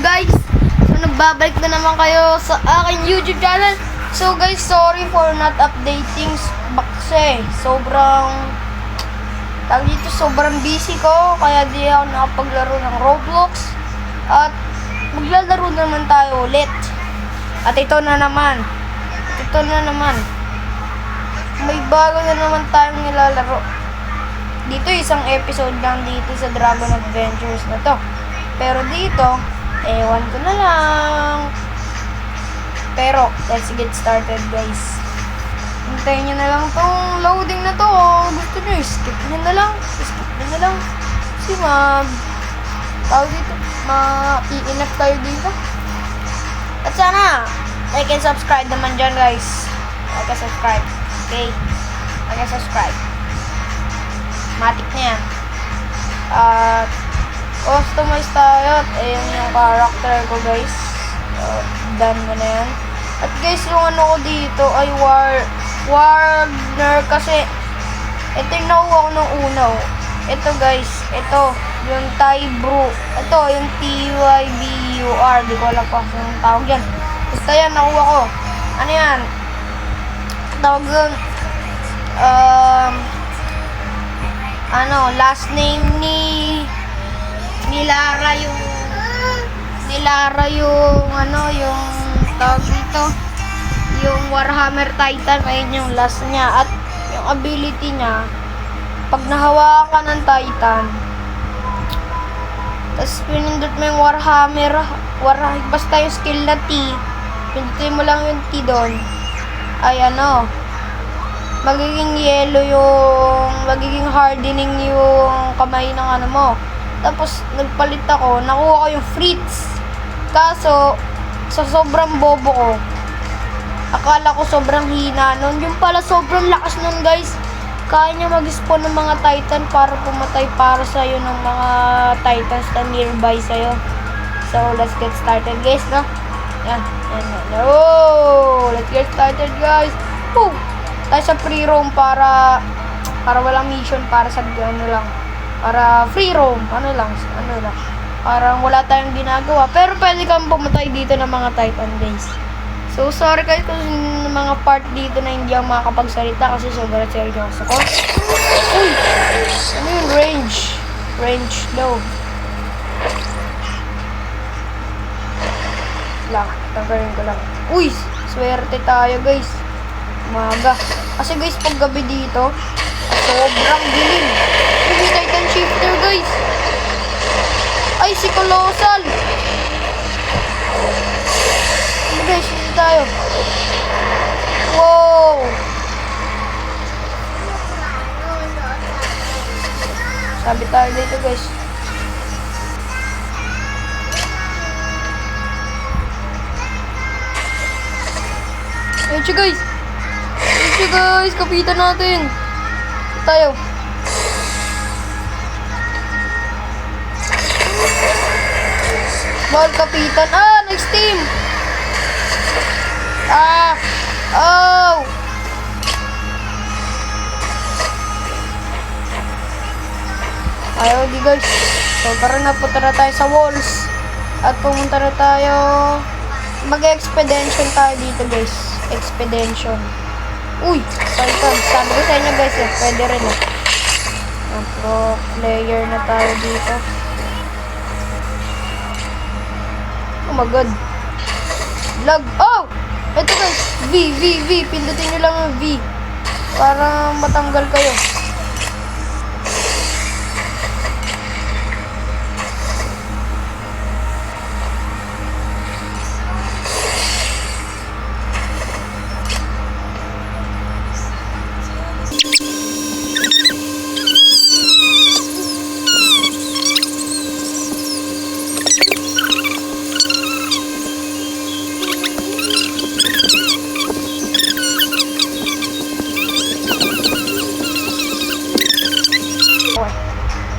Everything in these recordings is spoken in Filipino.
guys, so nagbabalik na naman kayo sa aking YouTube channel. So guys, sorry for not updating kasi sobrang busy ko, kaya di ako nakapaglaro ng Roblox. At maglalaro naman tayo ulit. At ito na naman, may bago na naman tayong nilalaro. Dito isang episode lang dito sa Dragon Adventures na to. Pero dito, ewan ko na lang. Pero, let's get started guys. Hintayin nyo na lang tong loading na to. Gusto nyo, skip nyo na lang. Kasi maiinap kayo dito. At sana, like and subscribe naman dyan guys. Like and subscribe. Okay? Like and subscribe. Matik na yan. Customize tayo. Ayan yung character ko guys. Done mo na yan. At guys, yung ano ko dito ay Warner kasi ito yung nakuha ko nung una. Ito guys, ito yung Tybrew. Ito yung Tybur. Di ko alam pa kung tawag yan. Basta yan, nakuha ko. Ano yan? Tawag yun. Last name ni Lara yung tawag dito, yung Warhammer Titan. Ayun yung last niya. At yung ability niya, pag nahawakan ka ng Titan, tapos pinindot mo yung Warhammer, basta yung skill na T, pindutin mo lang yung T doon, ay magiging magiging hardening yung kamay ng ano mo. Tapos nagpalit ako, nakuha ko yung Fritz. Kaso sa sobrang bobo ko, akala ko sobrang hina nun. Yung pala sobrang lakas nun guys. Kaya niya mag-spawn ng mga Titan para pumatay para sa'yo ng mga Titans na nearby sa'yo. So let's get started guys, no? Yan. Oh, let's get started guys. Woo! Tayo sa free roam para walang mission, para sa para free roam, parang wala tayong ginagawa, pero pwede kang pumatay dito ng mga Titan guys. So sorry guys kung mga part dito na hindi ako makakapagsalita kasi sobrang seryoso ako sa ko. Uy! Ano yung range daw lang, tanggalin ko lang. Uy! Swerte tayo guys, umaga. Kasi guys, pag gabi dito, sobrang dilim. May Titan Shifter guys. Ay, si Colossal. Ano guys, dito tayo. Wow. Sabi tayo dito guys. Ayun siya guys. Kapitan natin. Tayo. Ball kapitan. Next team. Oh. Ayaw di guys. So parang napunta na tayo sa walls. At pumunta na tayo. Mag-expedition tayo dito guys. Expedition. Uy, Titan. Sabi ko sa inyo guys, pwede rin pro player na tayo dito. Oh my god. Lag. Oh! Ito guys, V. Pindutin nyo lang yung V para matanggal kayo.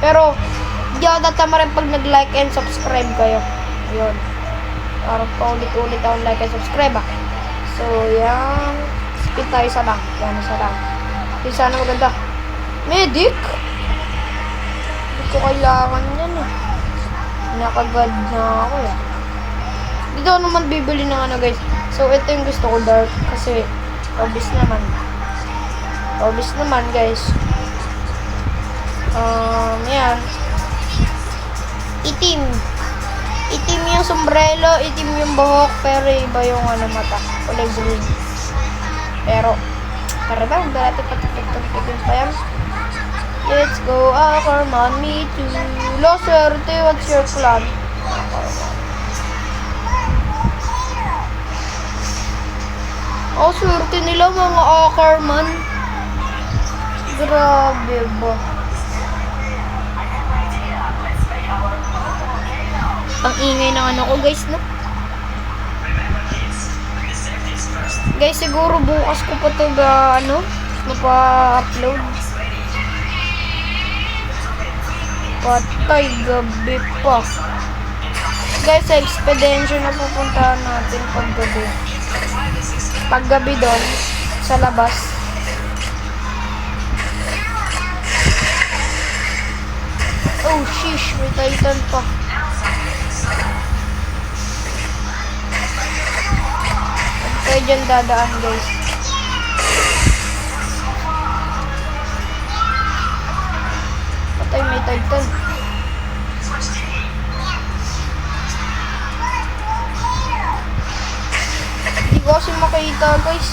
Pero, hindi ako tatama rin pag nag-like and subscribe kayo. Ayun. Para pa ulit-ulit ako like and subscribe So, yan. Speed tayo sa lang. Yan, sa lang. Yung sana maganda. Medic? Hindi ko kailangan yan Nakagad na ako Dito ako naman bibili ng ano guys. So, ito yung gusto ko dark. Kasi, obvious naman. Obvious naman guys. Yan. Itim. Itim yung sombrero, itim yung buhok, pero iba yung ano mata. Kulay green. Pero, tara ba? Huwag natin patitig pa yan. Let's go, Ackerman, me too. Lo, swerte, what's your plan? Swerte nila mga Ackerman. Grabe ba? Ang ingay ng ano ko guys, no? Guys, siguro bukas ko pa ito mapa-upload. Patay, gabi pa. Guys, sa expedition na pupuntahan natin paggabi. Paggabi doon, sa labas. Oh, sheesh, may Titan pa. Huwag kayo dyan dadaan, guys. Patay, may Titan. Hindi ko kasi makita, guys.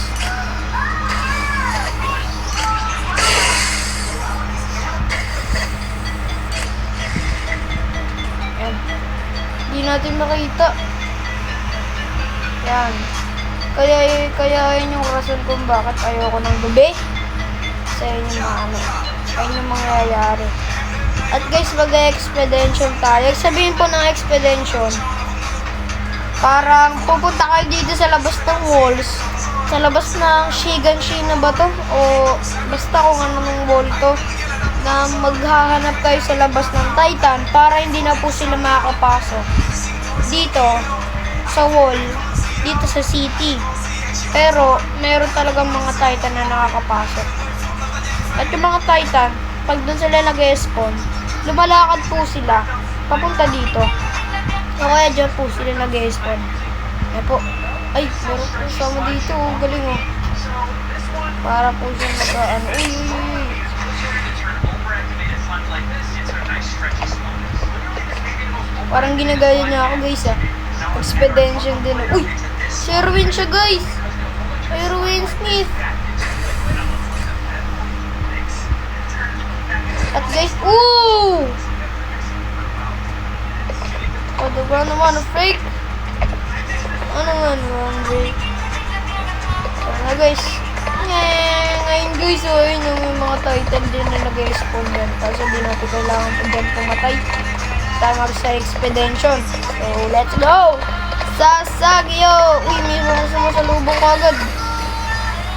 Yan. Hindi natin makita. Yan. Kaya yun yung rason kung bakit ayoko ng gabi. Sa inyo ayun yung mangyayari. At guys, mag-expedition tayo. Sabihin po ng expedition, parang pupunta kayo dito sa labas ng walls, sa labas ng Shiganshi na ba to? O basta kung ano ng wall to, na maghahanap kayo sa labas ng Titan para hindi na po sila makakapasok dito sa wall, dito sa city. Pero meron talagang mga Titan na nakakapasok. At yung mga Titan, pag doon sila nag-spawn, lumalakad po sila papunta dito. O kaya dyan po sila nag-spawn. Ayan po. Ay, meron po sama dito. Galing oh. Para po siya nag-ano. Uy. Parang ginagaya niya ako guys ah. Expedition din. Uy! Si Erwin siya guys! Erwin Smith! At guys, ooh! O, diba naman, fake? Ano naman, fake? Tara na guys. Ngayon guys, oh, yun yung mga Titan din na nag-spawn yan. Kasi hindi natin kailangan po dyan pumatay. Tama sa expedition. So, let's go! Sasagyo! Uy, may mga sumasalubong ko agad.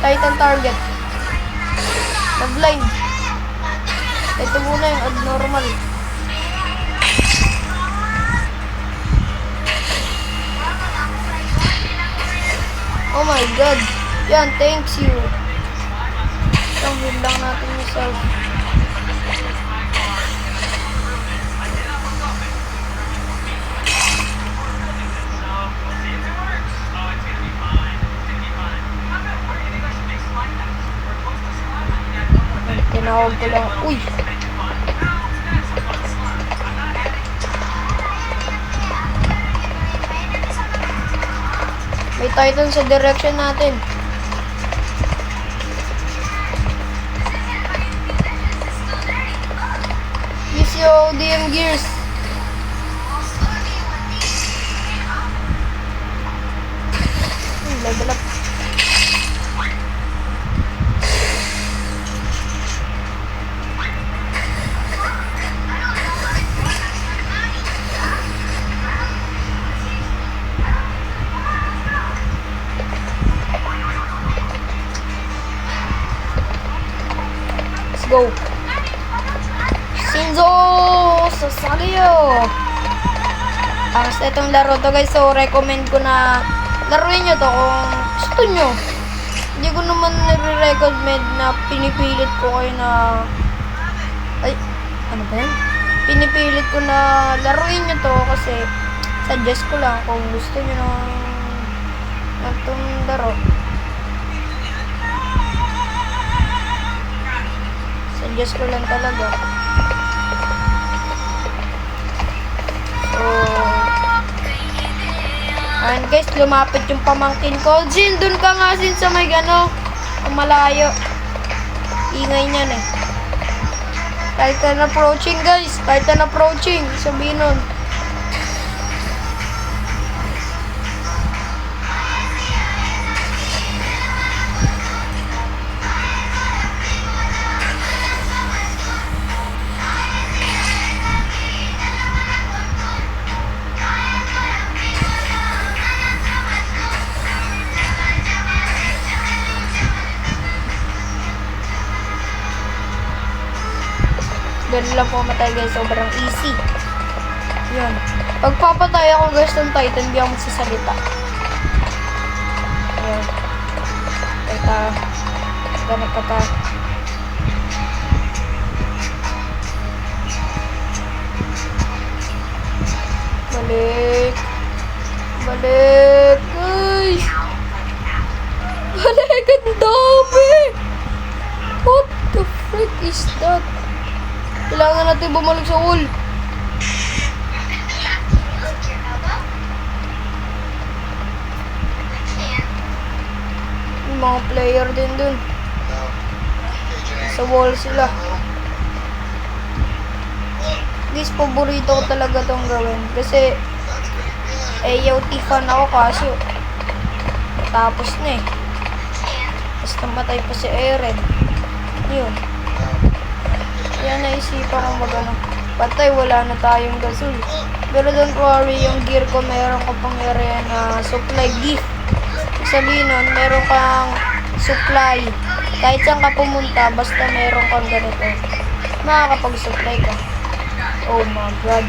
Titan target. Nag-blind. Ito muna yung abnormal. Oh my god. Yan, thanks you. Isang heal lang natin yung self. Tinawag ko lang. Uy! May Titan sa direction natin. Use your ODM gears. Level up. Go! Shinzo Sasagyo! Ang itong laro to guys, so recommend ko na laruin nyo to kung gusto nyo. Hindi ko naman nire-recommend na pinipilit ko kayo na ano ba yan? Pinipilit ko na laruin nyo to kasi Suggest ko lang kung gusto nyo ng itong laro. Suggest ko lang talaga. So, ayan guys, lumapit yung pamangkin ko. Jin, dun ka nga Jin sa may malayo. Ingay niyan eh. Titan approaching guys. Titan approaching. Sabihin nun. Ganun lang po matay guys. Sobrang easy. Yun. Pagpapatay ako guys ng Titan, di ako magsasalita. Ayan. Kita. Ganap pa ta. Balik. Balik. Guys. Balik. Ang dami. What the frick is that? Kailangan natin bumalik sa wall. Yung mga player din dun. Sa wall sila. Guys, paborito ko talaga tong gawin. Kasi, AOT fan ako kaso tapos na eh. Tapos namatay pa si Eren. Yun. Yan, naisipan ko patay, wala na tayong gasol. Pero don't worry, yung gear ko meron ko pang area na supply gift. Sabihin nun, meron kang supply. Kahit saan ka pumunta, basta meron kang ganito, makakapag-supply ka. Oh my god.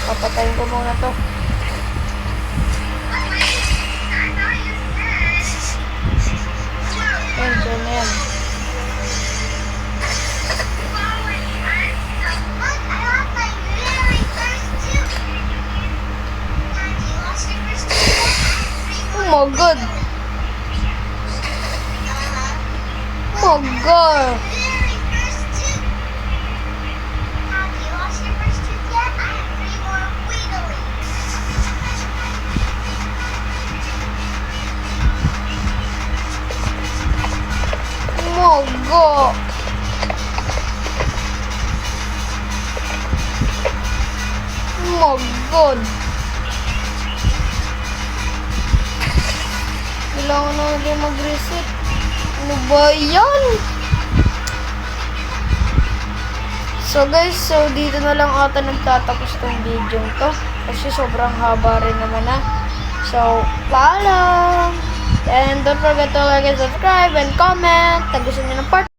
Papatayin ko muna to. Yan, dyan na yan. Oh my god. Oh my god. Oh my god. Oh my god. Kailangan na ulit mag-reset. Ano ba yan? So guys, dito na lang ata nagtatapos tong video to. Kasi sobrang haba rin naman na. So, paalam! And don't forget to like and subscribe and comment. Kung gusto niyo ng part